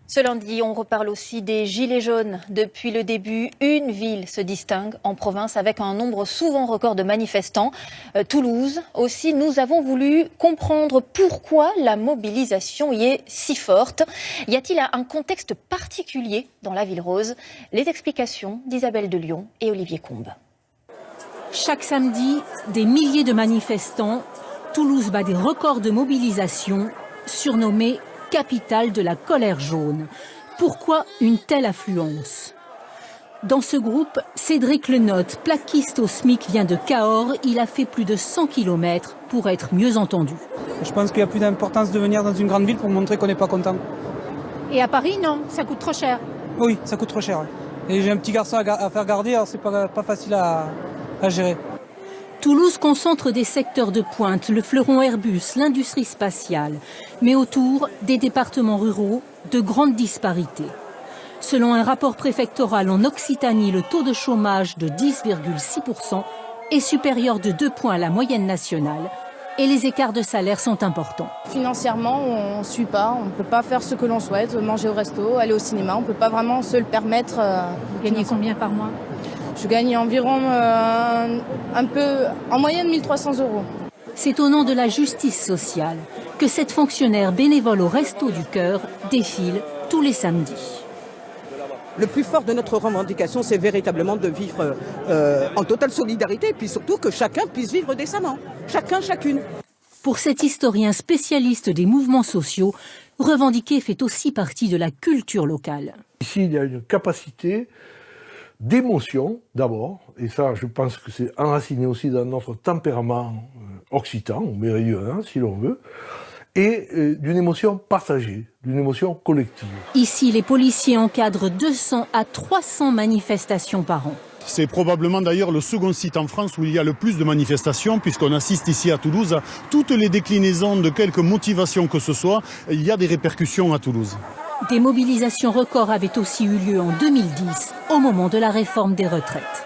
Ce lundi, on reparle aussi des Gilets jaunes. Depuis le début, une ville se distingue en province avec un nombre souvent record de manifestants. Toulouse aussi, nous avons voulu comprendre pourquoi la mobilisation y est si forte. Y a-t-il un contexte particulier dans la ville rose? Les explications d'Isabelle de Lyon et Olivier Combe. Chaque samedi, des milliers de manifestants. Toulouse bat des records de mobilisation, surnommée capitale de la colère jaune. Pourquoi une telle affluence? Dans ce groupe, Cédric Lenotte, plaquiste au SMIC, vient de Cahors. Il a fait plus de 100 km pour être mieux entendu. Je pense qu'il y a plus d'importance de venir dans une grande ville pour montrer qu'on n'est pas content. Et à Paris, non, ça coûte trop cher. Oui, ça coûte trop cher. Ouais. Et j'ai un petit garçon à faire garder, alors c'est pas facile à gérer. Toulouse concentre des secteurs de pointe, le fleuron Airbus, l'industrie spatiale. Mais autour, des départements ruraux, de grandes disparités. Selon un rapport préfectoral en Occitanie, le taux de chômage de 10,6% est supérieur de 2 points à la moyenne nationale. Et les écarts de salaire sont importants. Financièrement, on ne suit pas, on ne peut pas faire ce que l'on souhaite, manger au resto, aller au cinéma, on ne peut pas vraiment se le permettre. Vous gagnez combien par mois? Je gagne environ en moyenne 1 300 €. C'est au nom de la justice sociale que cette fonctionnaire bénévole au Resto du Cœur défile tous les samedis. Le plus fort de notre revendication, c'est véritablement de vivre en totale solidarité et puis surtout que chacun puisse vivre décemment. Chacun, chacune. Pour cet historien spécialiste des mouvements sociaux, revendiquer fait aussi partie de la culture locale. Ici, il y a une capacité d'émotion d'abord, et ça je pense que c'est enraciné aussi dans notre tempérament occitan, ou méridional si l'on veut, et d'une émotion partagée, d'une émotion collective. Ici, les policiers encadrent 200 à 300 manifestations par an. C'est probablement d'ailleurs le second site en France où il y a le plus de manifestations, puisqu'on assiste ici à Toulouse à toutes les déclinaisons de quelque motivation que ce soit. Il y a des répercussions à Toulouse. Des mobilisations records avaient aussi eu lieu en 2010, au moment de la réforme des retraites.